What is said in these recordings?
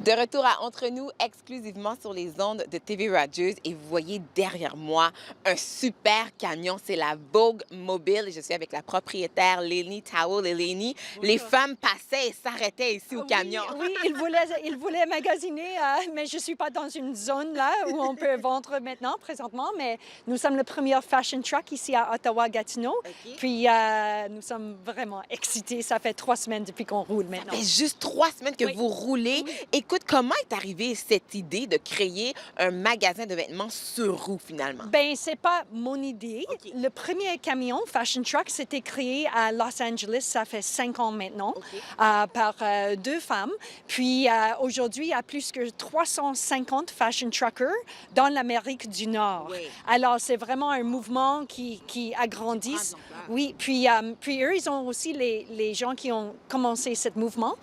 De retour à Entre nous, exclusivement sur les ondes de TV Rogers. Et vous voyez derrière moi un super camion. C'est la Vogue Mobile. Et je suis avec la propriétaire, Lénie Tao. Lénie, les Bonjour. femmes passaient et s'arrêtaient ici au Oui, camion. oui, il voulait magasiner, mais je ne suis pas dans une zone là où on peut vendre maintenant, présentement, mais nous sommes le premier fashion truck ici à Ottawa-Gatineau. OK. Puis nous sommes vraiment excités. Ça fait 3 semaines depuis qu'on roule Ça maintenant. fait juste 3 semaines que Oui. vous roulez. Oui. Écoute, comment est arrivée cette idée de créer un magasin de vêtements sur roue finalement? Ben, c'est pas mon idée. OK. Le premier camion fashion truck, c'était créé à Los Angeles, ça fait 5 ans maintenant, OK. par deux femmes. Puis aujourd'hui, il y a plus que 350 fashion truckers dans l'Amérique du Nord. Oui. Alors, c'est vraiment un mouvement qui agrandit. Qui prend de l'ampleur. Oui, puis eux, ils ont aussi les gens qui ont commencé ce mouvement.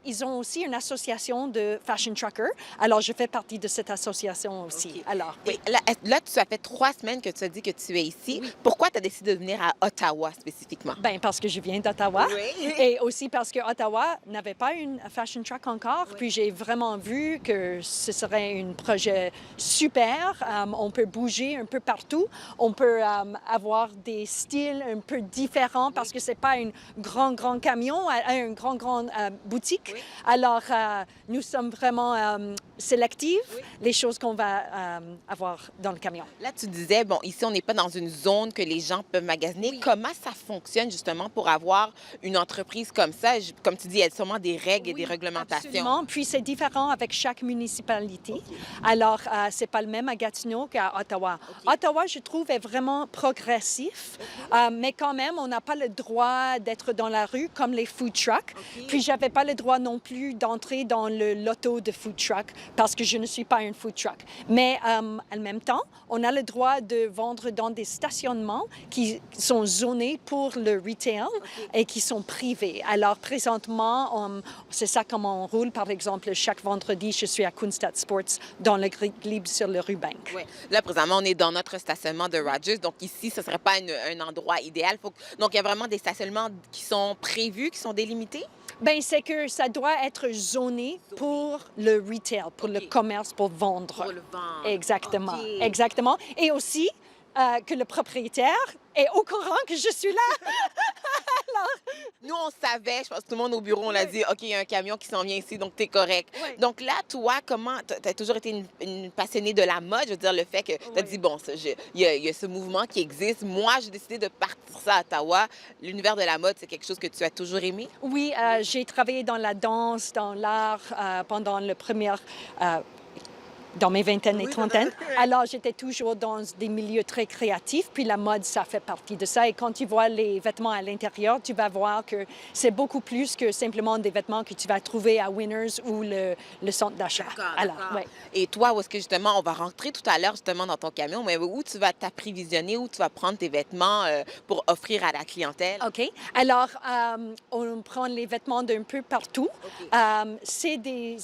Ils ont aussi une association de fashion truckers. Alors, je fais partie de cette association aussi. OK. Alors, Et là, tu as fait 3 semaines que tu as dit que tu es ici. Oui. Pourquoi tu as décidé de venir à Ottawa spécifiquement? ben, parce que je viens d'Ottawa. Oui. Et aussi parce que Ottawa n'avait pas une fashion truck encore. Puis j'ai vraiment vu que ce serait un projet super. On peut bouger un peu partout. On peut avoir des styles un peu différents parce que c'est pas un grand camion, un grand boutique. Oui. Alors, nous sommes vraiment sélectifs, Oui. les choses qu'on va avoir dans le camion. Là, tu disais, bon, ici, on n'est pas dans une zone que les gens peuvent magasiner. Oui. Comment ça fonctionne justement pour avoir une entreprise comme ça? Comme tu dis, il y a sûrement des règles et des Oui, réglementations. absolument. Puis c'est différent avec chaque municipalité. Alors, c'est pas le même à Gatineau qu'à Ottawa. OK. Ottawa, je trouve, est vraiment progressif, mais quand même, on n'a pas le droit d'être dans la rue comme les food trucks. OK. Puis j'avais pas le droit non plus d'entrer dans le loto de food truck parce que je ne suis pas un food truck. Mais en même temps, on a le droit de vendre dans des stationnements qui sont zonés pour le retail et qui sont privés. Alors présentement, c'est ça comment on roule. Par exemple, chaque vendredi, je suis à Kunstad Sports dans le Glebe sur le rue Bank. Ouais. Là, présentement, on est dans notre stationnement de Rogers. Donc, ici, ce ne serait pas un endroit idéal. Donc, il y a vraiment des stationnements qui sont prévus, qui sont délimités? Ben, c'est que ça doit être zoné pour le retail, pour le OK. commerce, pour vendre. Pour le vendre. Exactement, OK. exactement. Et aussi que le propriétaire est au courant que je suis là. Nous, on savait, je pense que tout le monde au bureau, on l'a dit, OK, il y a un camion qui s'en vient ici, donc tu es correct. Oui. Donc là, toi, comment, tu as toujours été une passionnée de la mode, je veux dire, le fait que tu as Oui. dit, bon, il y a ce mouvement qui existe. Moi, j'ai décidé de partir ça à Ottawa. L'univers de la mode, c'est quelque chose que tu as toujours aimé? Oui, j'ai travaillé dans la danse, dans l'art pendant dans mes vingtaines et Oui, trentaines. oui. Alors, j'étais toujours dans des milieux très créatifs, puis la mode, ça fait partie de ça. Et quand tu vois les vêtements à l'intérieur, tu vas voir que c'est beaucoup plus que simplement des vêtements que tu vas trouver à Winners ou le centre d'achat. Alors, ouais. Et toi, où est-ce que justement, on va rentrer tout à l'heure justement dans ton camion, mais où tu vas t'apprévisionner, où tu vas prendre tes vêtements pour offrir à la clientèle? OK. Alors, on prend les vêtements d'un peu partout. OK. C'est des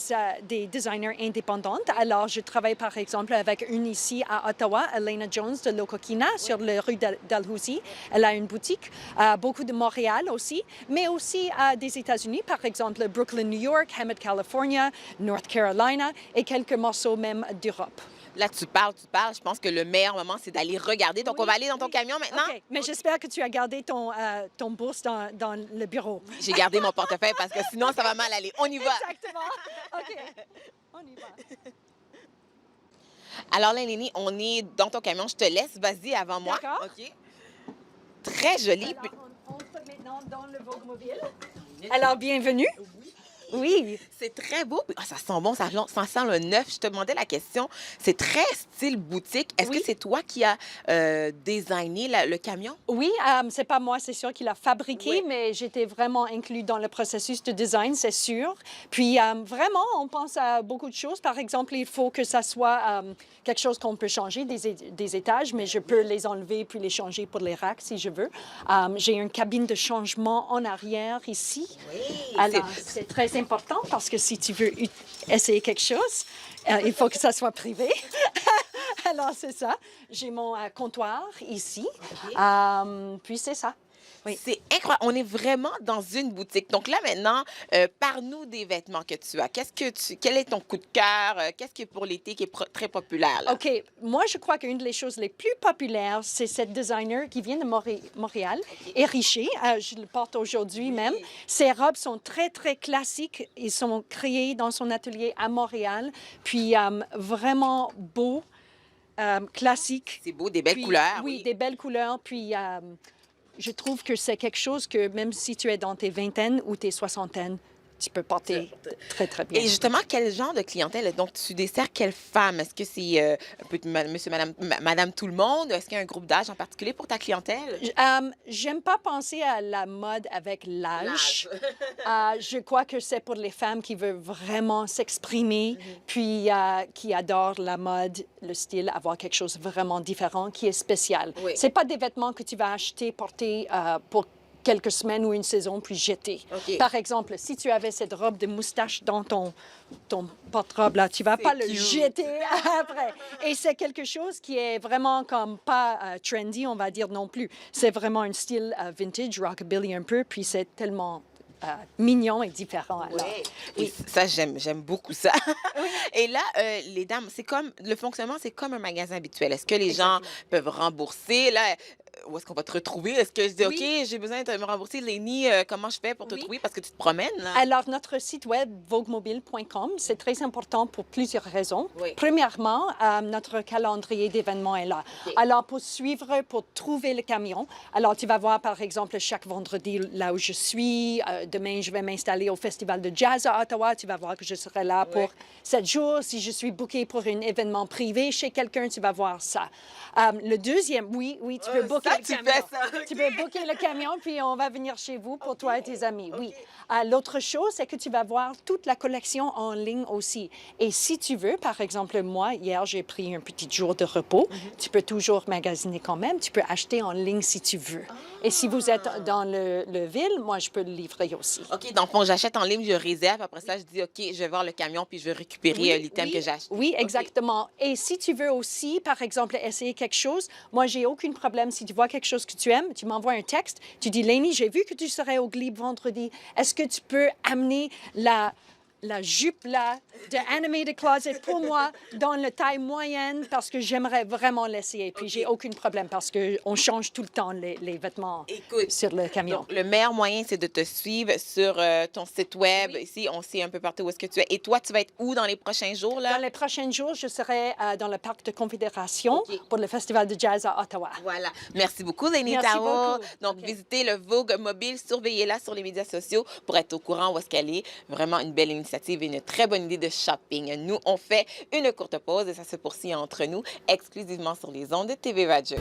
designers indépendantes. Alors, je travaille par exemple avec une ici à Ottawa, Elena Jones de Lokokina, sur la rue Dalhousie. Elle a une boutique. Beaucoup de Montréal aussi, mais aussi des États-Unis, par exemple Brooklyn, New York, Hammett, California, North Carolina et quelques morceaux même d'Europe. Là, tu parles. Je pense que le meilleur moment, c'est d'aller regarder. Donc, Oui, on va aller dans ton oui. camion maintenant. OK. Mais j'espère que tu as gardé ton bourse dans le bureau. J'ai gardé mon portefeuille parce que sinon, ça va mal aller. On y va. Exactement. OK. On y va. Alors là, Lénie, on est dans ton camion. Je te laisse. Vas-y avant moi. D'accord. OK. Très joli. Alors, on entre maintenant dans le Vogue Mobile. Alors, bienvenue. Oui. C'est très beau. Ah, ça sent bon, ça sent le neuf. Je te demandais la question. C'est très style boutique. Est-ce Oui. que c'est toi qui as designé le camion? Oui, c'est pas moi, c'est sûr qu'il a fabriqué, Oui. mais j'étais vraiment inclus dans le processus de design, c'est sûr. Puis vraiment, on pense à beaucoup de choses. Par exemple, il faut que ça soit quelque chose qu'on peut changer, des étages, mais je peux les enlever puis les changer pour les racks si je veux. J'ai une cabine de changement en arrière ici. Oui. Alors, c'est très important parce que si tu veux essayer quelque chose, il faut que ça soit privé. Alors, c'est ça. J'ai mon comptoir ici. OK. Puis, c'est ça. Oui. C'est incroyable. On est vraiment dans une boutique. Donc là, maintenant, parle-nous des vêtements que tu as. Quel est ton coup de cœur? Qu'est-ce qui est pour l'été qui est très populaire, là? OK. Moi, je crois qu'une des choses les plus populaires, c'est cette designer qui vient de Montréal, et Richer. Je le porte aujourd'hui même. Ses robes sont très, très classiques. Ils sont créés dans son atelier à Montréal. Puis, vraiment beaux, classiques. C'est beau, des belles Puis, couleurs. oui, des belles couleurs. Puis, je trouve que c'est quelque chose que même si tu es dans tes vingtaines ou tes soixantaines, tu peux porter très, très bien. Et justement, quel genre de clientèle? Donc, tu desserres quelle femme? Est-ce que c'est un peu monsieur, madame, madame tout le monde? Est-ce qu'il y a un groupe d'âge en particulier pour ta clientèle? J'aime pas penser à la mode avec l'âge. Je crois que c'est pour les femmes qui veulent vraiment s'exprimer, puis qui adorent la mode, le style, avoir quelque chose de vraiment différent, qui est spécial. Oui. C'est pas des vêtements que tu vas acheter, porter pour quelques semaines ou une saison, puis jeter. OK. Par exemple, si tu avais cette robe de moustache dans ton porte-robe, là, tu vas pas le cute. jeter après. Et c'est quelque chose qui est vraiment comme pas trendy, on va dire non plus. C'est vraiment un style vintage, rockabilly un peu, puis c'est tellement mignon et différent. Alors. Oui. Et ça, j'aime beaucoup ça. Et là, les dames, c'est comme, le fonctionnement, c'est comme un magasin habituel. Est-ce que les gens peuvent rembourser? Là, où est-ce qu'on va te retrouver? Est-ce que je dis, Oui. OK, j'ai besoin de me rembourser, Lénie, comment je fais pour te Oui. trouver? Parce que tu te promènes, là. Alors, notre site web, voguemobile.com, c'est très important pour plusieurs raisons. Oui. Premièrement, notre calendrier d'événements est là. OK. Alors, pour suivre, pour trouver le camion, alors tu vas voir, par exemple, chaque vendredi là où je suis. Demain, je vais m'installer au Festival de Jazz à Ottawa. Tu vas voir que je serai là pour 7 jours. Si je suis bookée pour un événement privé chez quelqu'un, tu vas voir ça. Le deuxième, oui, tu peux booker ça, le tu camion. fais ça, OK. Tu peux booker le camion, puis on va venir chez vous pour toi et tes amis, oui. L'autre chose, c'est que tu vas voir toute la collection en ligne aussi. Et si tu veux, par exemple, moi, hier, j'ai pris un petit jour de repos. Tu peux toujours magasiner quand même. Tu peux acheter en ligne si tu veux. Et si vous êtes dans le ville, moi, je peux le livrer aussi. OK, donc, bon, j'achète en ligne, je réserve. Après ça, je dis, OK, je vais voir le camion, puis je vais récupérer l'item que j'ai acheté. Oui, OK. exactement. Et si tu veux aussi, par exemple, essayer quelque chose, moi, j'ai aucun problème. Si tu vois quelque chose que tu aimes, tu m'envoies un texte. Tu dis, Lénie, j'ai vu que tu serais au Glebe vendredi. Est-ce que tu peux amener la jupe là de Animated Closet pour moi dans la taille moyenne parce que j'aimerais vraiment l'essayer. Puis j'ai aucun problème parce qu'on change tout le temps les vêtements Écoute, sur le camion. donc, le meilleur moyen, c'est de te suivre sur ton site web. Ici, on sait un peu partout où est-ce que tu es. Et toi, tu vas être où dans les prochains jours, là? Dans les prochains jours, je serai dans le parc de Confédération OK. pour le Festival de Jazz à Ottawa. Voilà. Merci beaucoup, Lénie Merci Tao. beaucoup. Donc, OK. visitez le Vogue Mobile, surveillez-la sur les médias sociaux pour être au courant où est-ce qu'elle est. Vraiment une belle initiative et une très bonne idée de shopping. Nous, on fait une courte pause et ça se poursuit entre nous exclusivement sur les ondes de TV Radieuse.